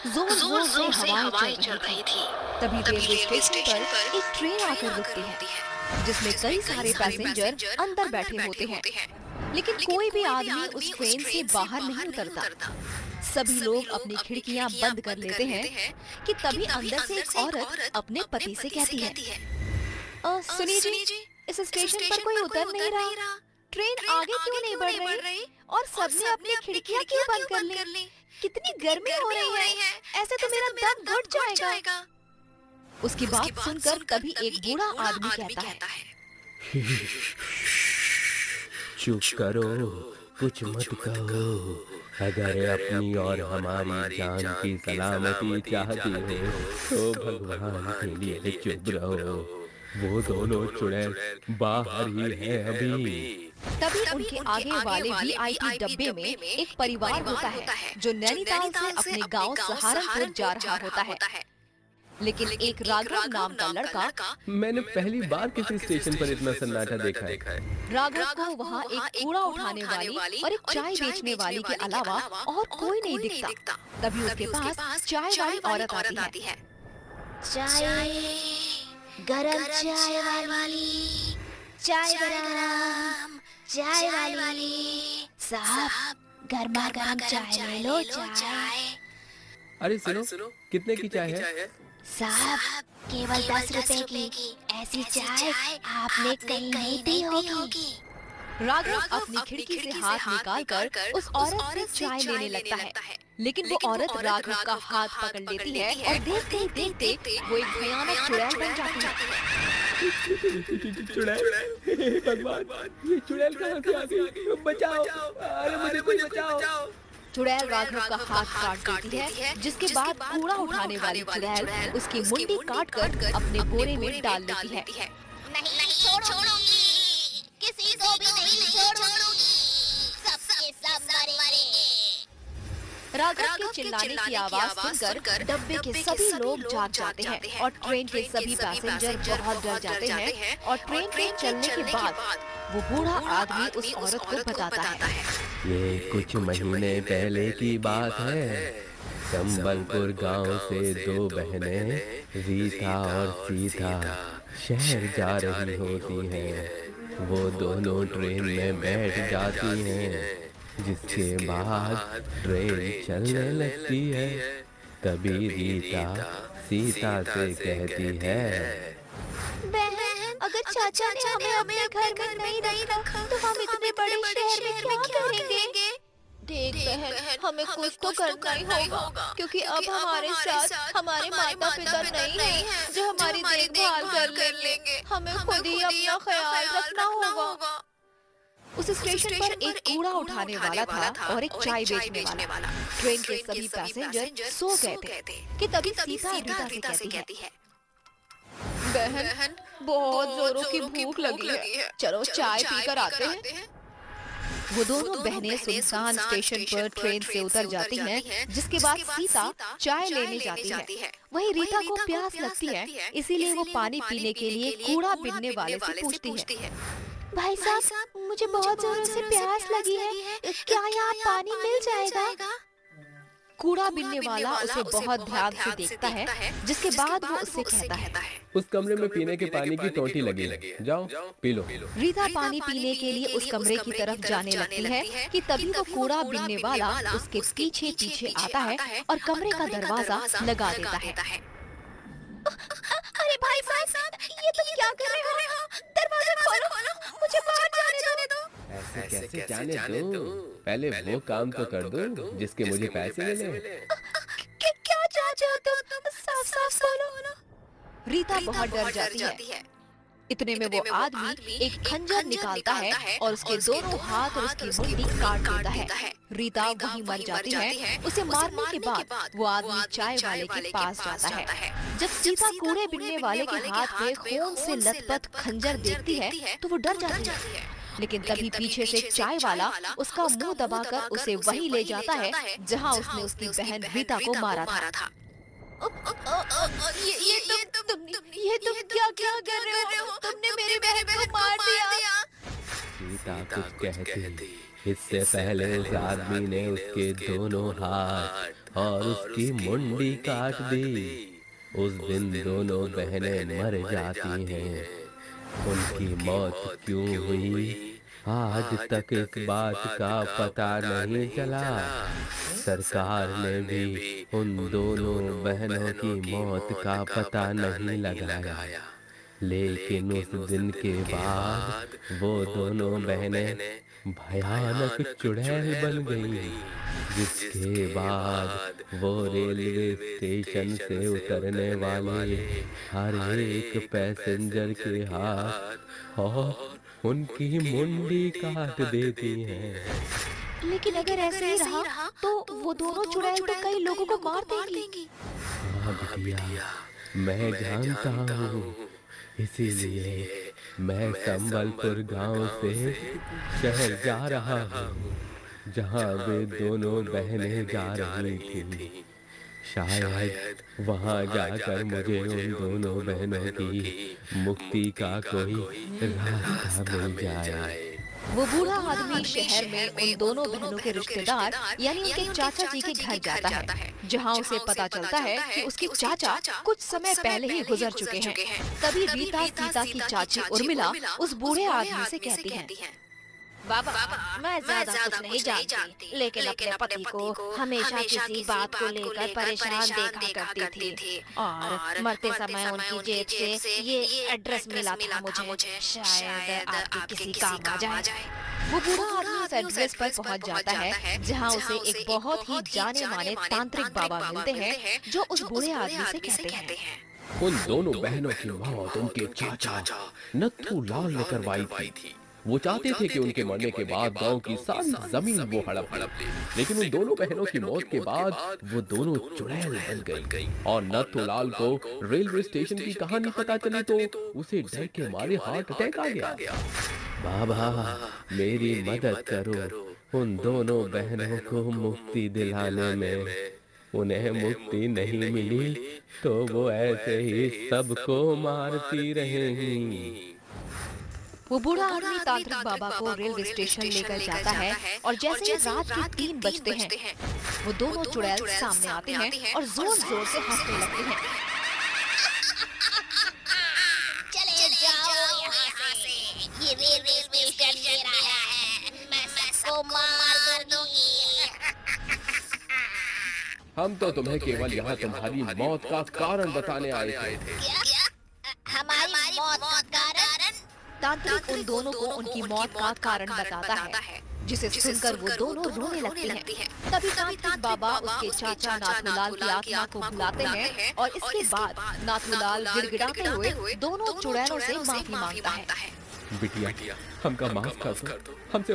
जोर जोर जोर-जोर से से हवाएं हवाएँ चल चल रही रही थी। थी। तभी तभी रेलवे रेलवे स्टेशन स्टेशन पर पर एक ट्रेन ट्रेन आकर आकर रुकती है, रुकती है, जिसमें जिसमें कई कई सारे सारे पैसेंजर पैसेंजर अंदर अंदर बैठे बैठे होते हैं। होते हैं। लेकिन लेकिन कोई भी कोई भी आदमी आदमी उस उस ट्रेन से ट्रेन से बाहर नहीं बाहर नहीं उतरता। उतरता। सभी सभी लोग लोग अपनी अपनी खिड़कियां खिड़कियाँ बंद कर बंद कर लेते हैं लेते हैं कि कि तभी तभी अंदर से अंदर एक से एक औरत औरत अपने अपने पति से पति से कहती है, कहती है, सुनिए जी, सुनिए जी, इस इस स्टेशन पर स्टेशन कोई पर कोई उतर नहीं उतर रहा। नहीं रहा। ट्रेन ट्रेन आगे क्यों आगे नहीं क्यों बढ़ नहीं रही? बढ़ रही? और और सबने सबने अपनी अपनी खिड़कियां क्यों खिड़कियाँ बंद क्यों कर बंद ली? कर ली? कितनी कितनी गर्मी हो गर्मी रही हो है, रही है, ऐसे तो ऐसे मेरा तो मेरा दम घुट दम घुट जाएगा। जाएगा। उसकी उसकी बात बात सुनकर सुनकर तभी तभी एक एक बूढ़ा बूढ़ा आदमी आदमी कहता है, कहता है, चुप करो, कुछ मत कहो। अगर अपनी और हमारी जान की सलामती चाहती हो तो भगवान के लिए चुप रहो। वो दोनों चुड़ैल बाहर ही है अभी। तभी तभी उनके उनके आगे आगे वाले वाले वीआईपी वीआईपी डब्बे में डब्बे में एक एक परिवार होता परिवार है होता है, जो जो नैनीताल से नैनीताल से अपने अपने गांव गाँव सहारनपुर जा सहारनपुर रहा जा होता रहा है। होता है। लेकिन लेकिन एक एक राघव राघव नाम का नाम का लड़का लड़का मैंने पहली बार किसी स्टेशन पर इतना सन्नाटा देखा है। राघव को राघव को वहाँ वहाँ एक कूड़ा उठाने वाली और एक चाय बेचने वाली के अलावा और कोई नहीं दिखता। तभी उसके पास चाय वाली औरत आती है। चाय, गरम चाय वाली, चाय गरम, चाय वाली। साहब, गर्मा गर्म चाय ले लो चाय। अरे सुनो, कितने की चाय है? साहब, केवल 10 रुपए की ऐसी चाय आपने कहीं नहीं पी होगी। राघव अपनी खिड़की से हाथ निकालकर उस औरत से चाय लेने लगता है, लेकिन वो औरत राघव का हाथ पकड़ लेती है और देखते ही देखते वो एक भयानक चुड़ैल बन जाती है। चुड़ैल, भगवान, ये चुड़ैल कहाँ से आ गई? बचाओ, अरे मुझे कोई बचाओ। चुड़ैल राघव का हाथ काट देती है, जिसके बाद कूड़ा उठाने वाली चुड़ैल उसकी मुंडी काट कर अपने बोरे में डाल लेती है। नहीं छोड़ूंगी, किसी को भी नहीं छोड़ूंगी, सबके सब मरेंगे। राघव के चिल्लाने की आवाज सुनकर डब्बे के सभी लोग जाग जाते हैं और ट्रेन के सभी पैसेंजर बहुत डर जाते हैं। और ट्रेन के चलने के बाद वो बूढ़ा आदमी उस औरत को बताता है, ये कुछ महीने पहले की बात है। संबलपुर गांव से दो बहनें रीता और सीता शहर जा रही होती हैं। वो दोनों ट्रेन में बैठ जाती हैं, जिसके बाद ट्रेन चलने लगती है। तभी रीता सीता से कहती है, बहन, अगर चाचा ने हमें अपने घर में नहीं रखा तो हम इतने बड़े शहर में क्या करेंगे? देख बहन, हमें कुछ तो करना ही होगा, क्योंकि अब हमारे साथ हमारे माता पिता नहीं हैं जो हमारी देखभाल कर लेंगे। हमें खुद ही अपना ख्याल रखना होगा। उस स्टेशन पर एक कूड़ा उठाने वाला था और एक चाय बेचने वाला। ट्रेन के सभी पैसेंजर सो गए थे कि तभी सीता रीता से कहती है, बहन, बहुत जोरों की भूख लगी है, चलो चाय पीकर आते हैं। वो दोनों बहनें सुनसान स्टेशन पर ट्रेन से उतर जाती हैं, जिसके बाद सीता चाय लेने जाती है। वहीं रीता को प्यास लगती है, इसीलिए वो पानी पीने के लिए कूड़ा बीनने वाले से पूछती है, भाई साहब, मुझे बहुत जोरों से प्यास लगी है, क्या यहाँ पानी मिल जाएगा? कूड़ा बीनने वाला उसे बहुत ध्यान से देखता है, जिसके बाद वो उससे कहता है, उस कमरे में पीने के पानी की टोटी लगी है, जाओ पी लो। रीता पानी पीने के लिए उस कमरे की तरफ जाने लगती है कि तभी वो कूड़ा बीनने वाला उसके पीछे पीछे आता है और कमरे का दरवाजा लगा देता है। अरे भाई साहब, ये तुम क्या कर रहे हो? दरवाजा खोलो, मुझे बाहर जाने दो। ऐसे कैसे जाने दूं? पहले वो काम तो कर दो जिसके मुझे पैसे मिले। क्या चाहते हो तुम? साफ बोलो। रीता बहुत डर जाती है। इतने में वो आदमी एक खंजर निकालता है और उसके दोनों हाथ और उसकी मुंडी काट देता है। रीता वहीं मर जाती है। उसे मारने के बाद वो आदमी चाय वाले के पास जाता है। जब सीता कूड़े बीनने वाले के हाथ में खून से लथपथ खंजर देखती है तो वो डर जाती है, लेकिन तभी पीछे से चाय वाला उसका मुंह दबाकर उसे वहीं ले जाता है जहां उसने उसकी बहन रीता को मारा था। ये तुम क्या कर रहे हो? तुमने मेरी बहन को मार दिया। सीता कुछ कहती इससे पहले उस आदमी ने उसके दोनों हाथ और उसकी मुंडी काट दी। उस दिन दोनों बहनें मर जाती हैं। उनकी मौत क्यों हुई, आज तक इस बात का पता नहीं चला। सरकार ने भी उन दोनों बहनों की मौत का पता नहीं लगाया। लेकिन उस दिन के बाद वो दोनों बहनें भयानक चुड़ैल बन गईं, जिसके बाद वो रेलवे स्टेशन से उतरने वाले हर एक पैसेंजर के हाथ और उनकी मुंडी काट देती हैं। लेकिन अगर ऐसे ही रहा तो वो दोनों चुड़ैल तो कई लोगों को मार देंगी। हाँ बिटिया, मैं जानता हूँ, इसीलिए मैं संबलपुर गांव से शहर जा रहा हूँ, जहाँ वे दोनों बहनें जा रही थीं। शायद वहाँ जाकर मुझे उन दोनों बहनों की मुक्ति का कोई रास्ता मिल जाए। वो बूढ़ा आदमी शहर में उन दोनों बहनों के रिश्तेदार यानी उनके चाचा जी के घर जाता है, जहाँ उसे पता चलता है कि उसके चाचा कुछ समय पहले ही गुजर चुके हैं। तभी रीता सीता की चाची उर्मिला उस बूढ़े आदमी से कहती है, बाबा, मैं ज्यादा कुछ नहीं जानती, लेकिन अपने पति को हमेशा किसी बात को लेकर परेशान देखा करती थी और मरते समय उनकी जेब से ये एड्रेस मिला था मुझे, शायद आपके किसी काम आ जाए। वो बूढ़ा आदमी उस एड्रेस पर पहुंच जाता है, जहां उसे एक बहुत ही जाने माने तांत्रिक बाबा मिलते हैं, जो उस बूढ़े आदमी से कहते हैं, उन दोनों बहनों की मौत उनके चाचा नत्थू लाल ने करवाई थी। वो चाहते थे कि उनके मरने के बाद गांव की सारी जमीन वो हड़प ले, लेकिन उन दोनों बहनों की मौत के बाद वो दोनों चुड़ैल बन गई और नथुलाल को रेलवे स्टेशन की कहानी पता चली तो उसे डर के मारे हार्ट अटैक आ गया। बाबा, मेरी मदद करो, उन दोनों बहनों को मुक्ति दिलाने में। उन्हें मुक्ति नहीं मिली तो वो ऐसे ही सबको मारती रहेंगी। वो बूढ़ा आदमी तांत्रिक बाबा को रेलवे स्टेशन लेकर जाता है और जैसे ही रात के 3 बजते हैं, वो दोनों चुड़ैल सामने आते हैं और जोर जोर से हंसने लगते हैं। चले जाओ यहाँ से, ये रेलवे स्टेशन मेरा है, मैं सबको मार दूंगी। हम तो तुम्हें केवल यहाँ तुम्हारी मौत का कारण बताने आए थे। क्या? हमारी मौत का कारण? तांत्रिक उन दोनों को उनकी मौत का कारण बताता है, जिसे सुनकर वो दोनों रोने लगती हैं। तभी तांत्रिक बाबा उसके चाचा नाथूलाल की आत्मा को बुलाते हैं और इसके बाद नाथूलाल गिड़गिड़ाते हुए दोनों चुड़ैलों से माफी मांगता है। बिटिया, हमका माफ कर दो, हमसे